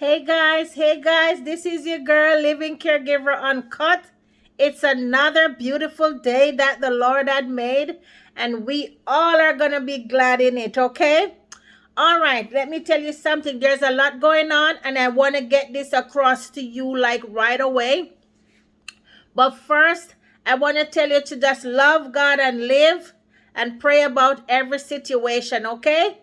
Hey guys, this is your girl, Living Caregiver Uncut. It's another beautiful day that the Lord had made, and we all are going to be glad in it, okay? All right, let me tell you something. There's a lot going on, and I want to get this across to you like right away. But first, I want to tell you to just love God and live and pray about every situation, okay?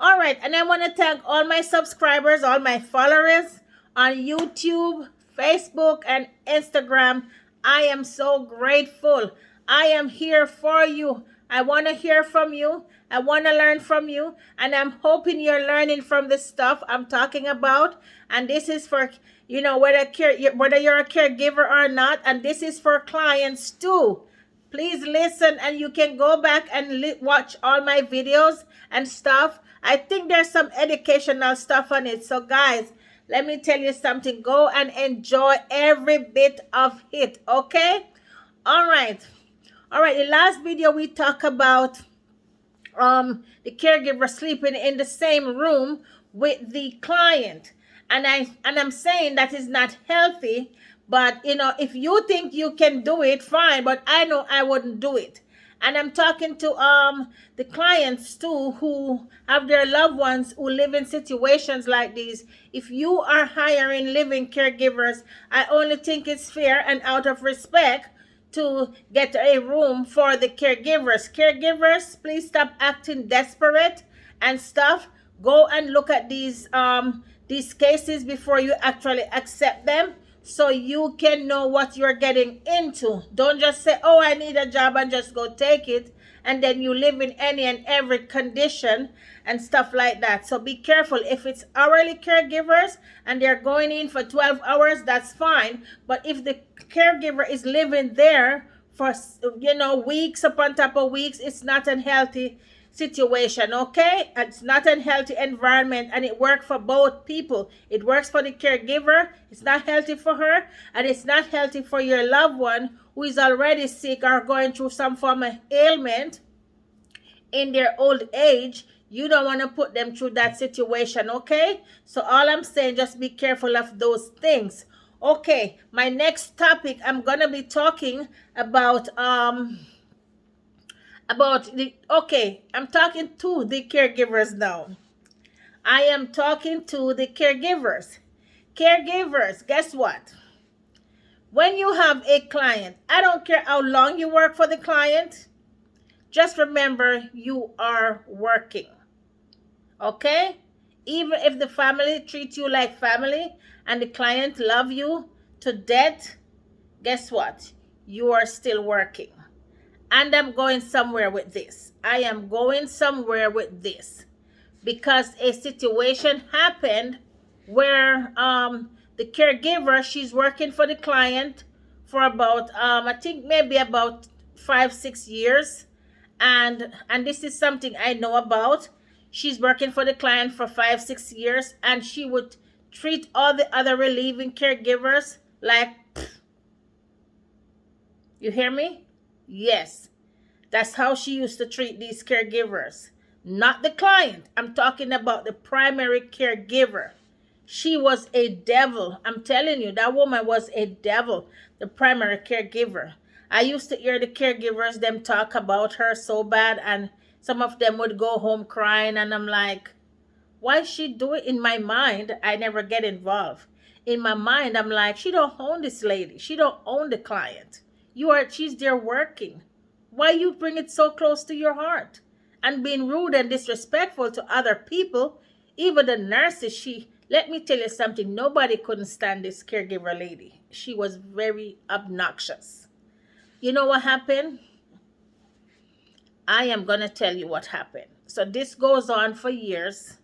All right, and I want to thank all my subscribers, all my followers on YouTube, Facebook, and Instagram. I am so grateful. I am here for you. I want to hear from you. I want to learn from you. And I'm hoping you're learning from the stuff I'm talking about. And this is for, whether you're a caregiver or not. And this is for clients too. Please listen, and you can go back and watch all my videos and stuff. I think there's some educational stuff on it. So guys, let me tell you something. Go and enjoy every bit of it, okay? All right. The last video we talked about the caregiver sleeping in the same room with the client. And I'm saying that is not healthy. But, if you think you can do it, fine. But I know I wouldn't do it. And I'm talking to the clients too who have their loved ones who live in situations like these. If you are hiring living caregivers, I only think it's fair and out of respect to get a room for the caregivers. Caregivers, please stop acting desperate and stuff. Go and look at these cases before you actually accept them, so you can know what you're getting into. Don't just say, oh, I need a job, and just go take it, and then you live in any and every condition and stuff like that. So be careful. If it's hourly caregivers and they're going in for 12 hours, that's fine. But if the caregiver is living there for, weeks upon top of weeks, it's not a healthy situation, okay? It's not a healthy environment, and it works for both people. It works for the caregiver. It's not healthy for her, and it's not healthy for your loved one who is already sick or going through some form of ailment in their old age. You don't want to put them through that situation, okay? So all I'm saying, just be careful of those things. Okay, my next topic, I'm going to be talking about I'm talking to the caregivers now. I am talking to the caregivers. Caregivers, guess what? When you have a client, I don't care how long you work for the client, just remember you are working. Okay? Even if the family treats you like family and the client love you to death, guess what? You are still working. And I'm going somewhere with this. I am going somewhere with this. Because a situation happened where the caregiver, she's working for the client for about, I think maybe about 5-6 years. And this is something I know about. She's working for the client for 5-6 years. And she would treat all the other relieving caregivers like, you hear me? Yes, that's how she used to treat these caregivers. Not the client. I'm talking about the primary caregiver. She was a devil. I'm telling you, that woman was a devil, the primary caregiver. I used to hear the caregivers, them talk about her so bad, and some of them would go home crying, and I'm like, why she do it? In my mind, I never get involved. In my mind, I'm like, she don't own this lady. She don't own the client. She's there working. Why you bring it so close to your heart? And being rude and disrespectful to other people, even the nurses, let me tell you something, nobody couldn't stand this caregiver lady. She was very obnoxious. You know what happened? I am going to tell you what happened. So this goes on for years,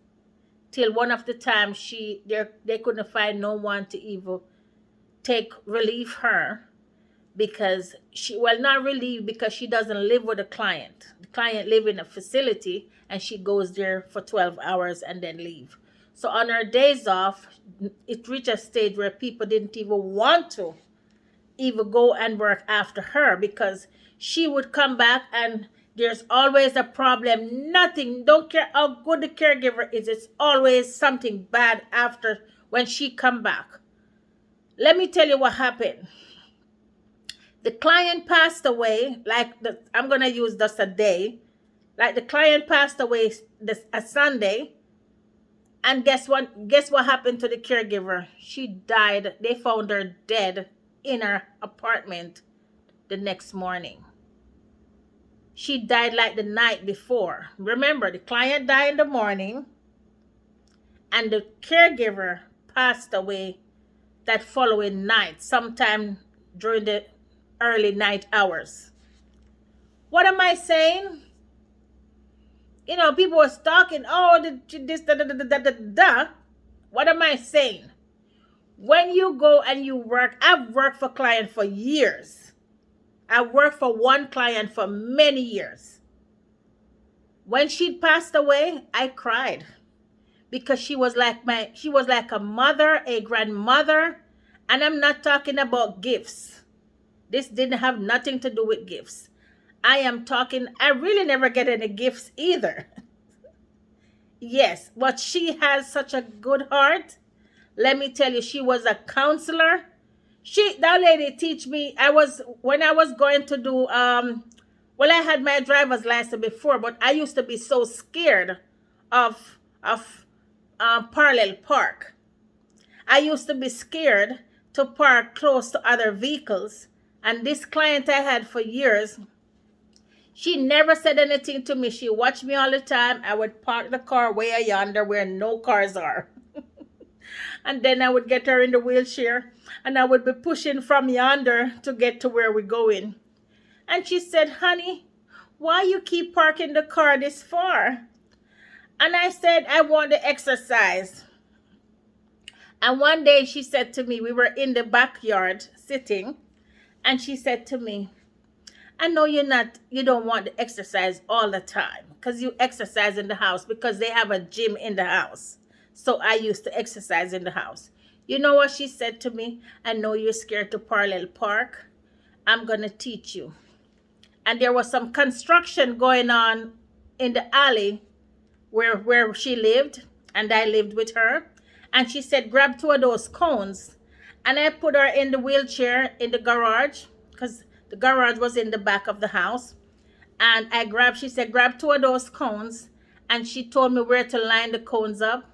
till one of the times they couldn't find no one to even relieve her. Because not relieved, because she doesn't live with the client. The client live in a facility, and she goes there for 12 hours and then leave. So on her days off, it reached a stage where people didn't even want to even go and work after her, because she would come back and there's always a problem. Don't care how good the caregiver is, it's always something bad after when she come back. Let me tell you what happened. The client passed away, I'm going to use just a day. Like the client passed away a Sunday. And guess what? Guess what happened to the caregiver? She died. They found her dead in her apartment the next morning. She died like the night before. Remember, the client died in the morning and the caregiver passed away that following night, sometime during the early night hours. What am I saying? You know, people was talking, oh, this, da. What am I saying? When you go and you work, I've worked for clients for years. I worked for one client for many years. When she passed away, I cried because she was like a mother, a grandmother, and I'm not talking about gifts. This didn't have nothing to do with gifts. I really never get any gifts either. Yes, but she has such a good heart. Let me tell you, she was a counselor. That lady teach me. When I was going to do, well, I had my driver's license before, but I used to be so scared of parallel park. I used to be scared to park close to other vehicles. And this client I had for years, she never said anything to me. She watched me all the time. I would park the car way yonder where no cars are. And then I would get her in the wheelchair and I would be pushing from yonder to get to where we're going. And she said, honey, why you keep parking the car this far? And I said, I want to exercise. And one day she said to me, we were in the backyard sitting, and she said to me, I know you don't want to exercise all the time because you exercise in the house because they have a gym in the house. So I used to exercise in the house. You know what she said to me? I know you're scared to parallel park. I'm going to teach you. And there was some construction going on in the alley where she lived, and I lived with her. And she said, grab 2 of those cones. And I put her in the wheelchair in the garage because the garage was in the back of the house. And she said, grab 2 of those cones. And she told me where to line the cones up.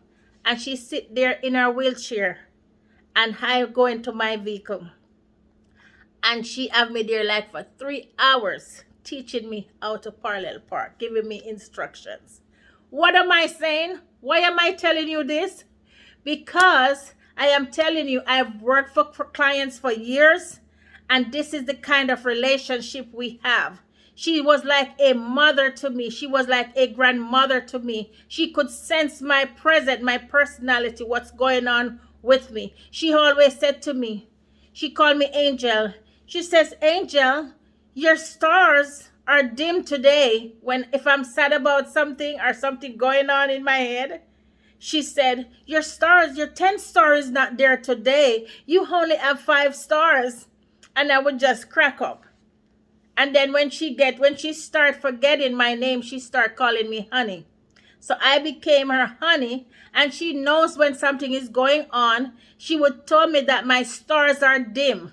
And she sit there in her wheelchair. And I go into my vehicle. And she have me there like for 3 hours teaching me how to parallel park, giving me instructions. What am I saying? Why am I telling you this? Because I am telling you, I've worked for clients for years, and this is the kind of relationship we have. She was like a mother to me. She was like a grandmother to me. She could sense my presence, my personality, what's going on with me. She always said to me, she called me Angel. She says, Angel, your stars are dim today. If I'm sad about something or something going on in my head, she said, your 10 stars is not there today. You only have 5 stars. And I would just crack up. And then when she start forgetting my name, she start calling me honey. So I became her honey, and she knows when something is going on. She would tell me that my stars are dim.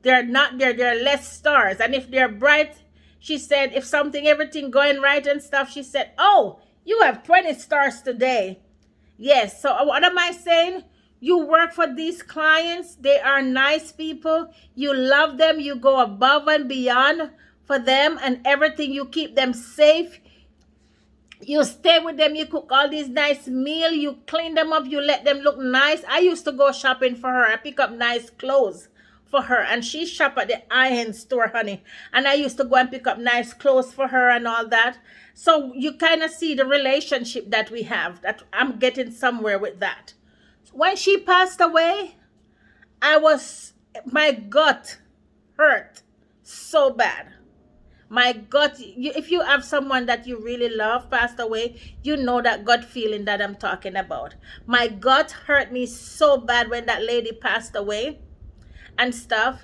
They're not there. There are less stars. And if they're bright, she said, if everything going right and stuff, she said, oh, you have 20 stars today. Yes. So what am I saying? You work for these clients. They are nice people. You love them. You go above and beyond for them and everything. You keep them safe. You stay with them. You cook all these nice meals. You clean them up. You let them look nice. I used to go shopping for her. I pick up nice clothes for her. And she shop at the high-end store, honey. And I used to go and pick up nice clothes for her and all that. So you kind of see the relationship that we have. That I'm getting somewhere with that. When she passed away, my gut hurt so bad. My gut, if you have someone that you really love passed away, you know that gut feeling that I'm talking about. My gut hurt me so bad when that lady passed away and stuff.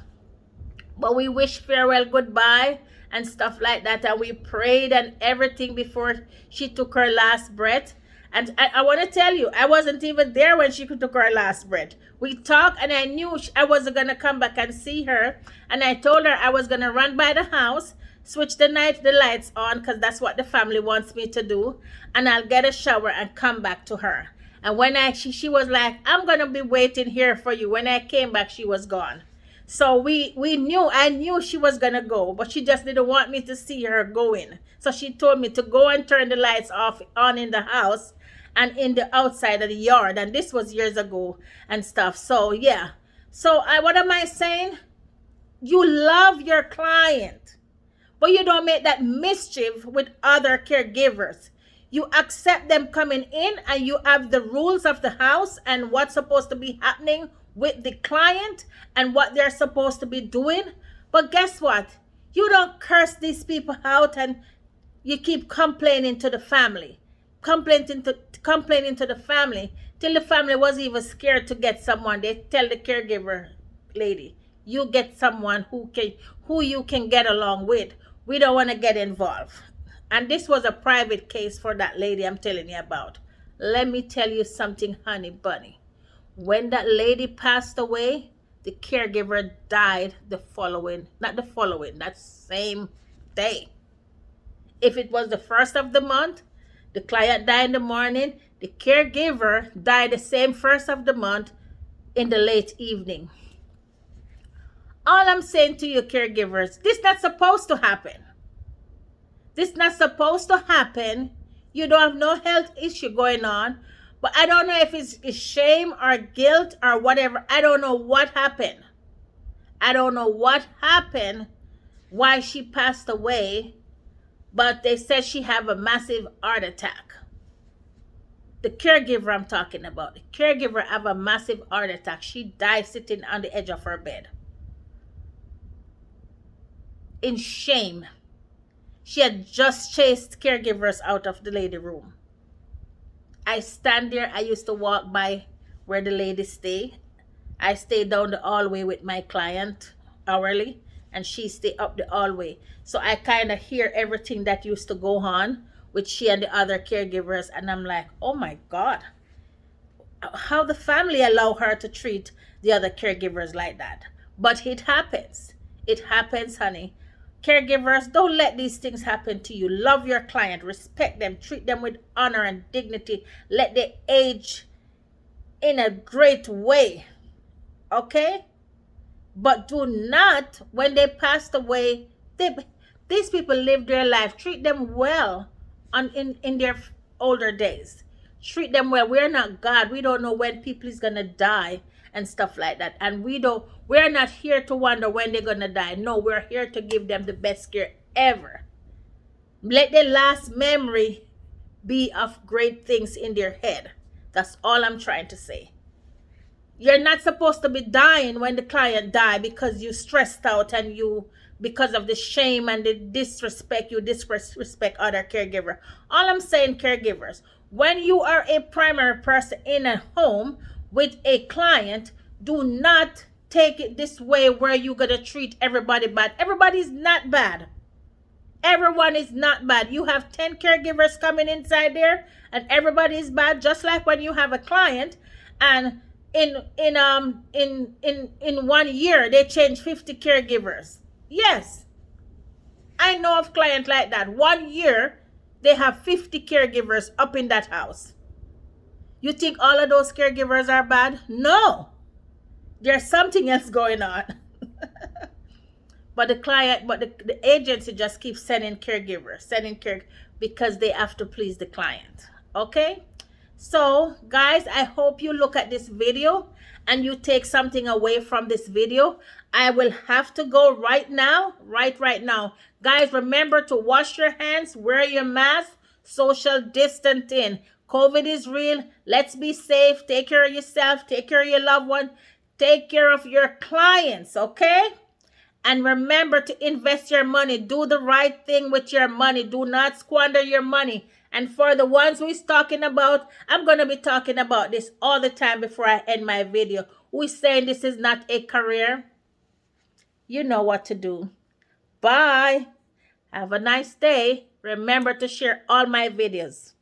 But we wished farewell, goodbye and stuff like that. And we prayed and everything before she took her last breath. And I want to tell you, I wasn't even there when she took her last breath. We talked, and I knew I wasn't going to come back and see her. And I told her I was going to run by the house, switch the lights on, because that's what the family wants me to do. And I'll get a shower and come back to her. And when she was like, I'm going to be waiting here for you. When I came back, she was gone. So I knew she was going to go, but she just didn't want me to see her going. So she told me to go and turn the lights on in the house and in the outside of the yard. And this was years ago and stuff. So yeah. So what am I saying? You love your client, but you don't make that mischief with other caregivers. You accept them coming in, and you have the rules of the house and what's supposed to be happening with the client and what they're supposed to be doing. But guess what? You don't curse these people out and you keep complaining to the family. Complaining to the family till the family was even scared to get someone. They tell the caregiver lady, you get someone who you can get along with. We don't want to get involved. And this was a private case for that lady I'm telling you about. Let me tell you something, honey bunny. When that lady passed away, the caregiver died that same day. If it was the first of the month, the client died in the morning, the caregiver died the same first of the month in the late evening. All I'm saying to you, caregivers, this not supposed to happen. This not supposed to happen. You don't have no health issue going on. But I don't know if it's shame or guilt or whatever. I don't know what happened. I don't know what happened, why she passed away. But they said she had a massive heart attack. The caregiver I'm talking about. The caregiver have a massive heart attack. She died sitting on the edge of her bed. In shame. She had just chased caregivers out of the lady room. I stand there. I used to walk by where the ladies stay. I stay down the hallway with my client hourly, and she stay up the hallway. So I kind of hear everything that used to go on with she and the other caregivers. And I'm like, oh my God, how the family allow her to treat the other caregivers like that. But it happens. It happens, honey. Caregivers, don't let these things happen to you. Love your client, respect them, treat them with honor and dignity. Let them age in a great way, okay? But do not, when they passed away, these people live their life. Treat them well in their older days. Treat them well. We're not God. We don't know when people is going to die and stuff like that. And we're not here to wonder when they're going to die. No, we're here to give them the best care ever. Let their last memory be of great things in their head. That's all I'm trying to say. You're not supposed to be dying when the client die because you stressed out and because of the shame and the disrespect, you disrespect other caregiver. All I'm saying, caregivers, when you are a primary person in a home with a client, do not take it this way where you're going to treat everybody bad. Everybody's not bad. Everyone is not bad. You have 10 caregivers coming inside there and everybody is bad, just like when you have a client and in 1 year they change 50 caregivers. Yes, I know of clients like that. 1 year they have 50 caregivers up in that house. You think all of those caregivers are bad? No, there's something else going on. But the agency just keeps sending caregivers, because they have to please the client. Okay? So, guys, I hope you look at this video and you take something away from this video. I will have to go right now. Right now. Guys, remember to wash your hands, wear your mask, social distancing. COVID is real. Let's be safe. Take care of yourself. Take care of your loved one. Take care of your clients, okay? And remember to invest your money. Do the right thing with your money. Do not squander your money. And for the ones who is talking about, I'm going to be talking about this all the time before I end my video. Who is saying this is not a career? You know what to do. Bye. Have a nice day. Remember to share all my videos.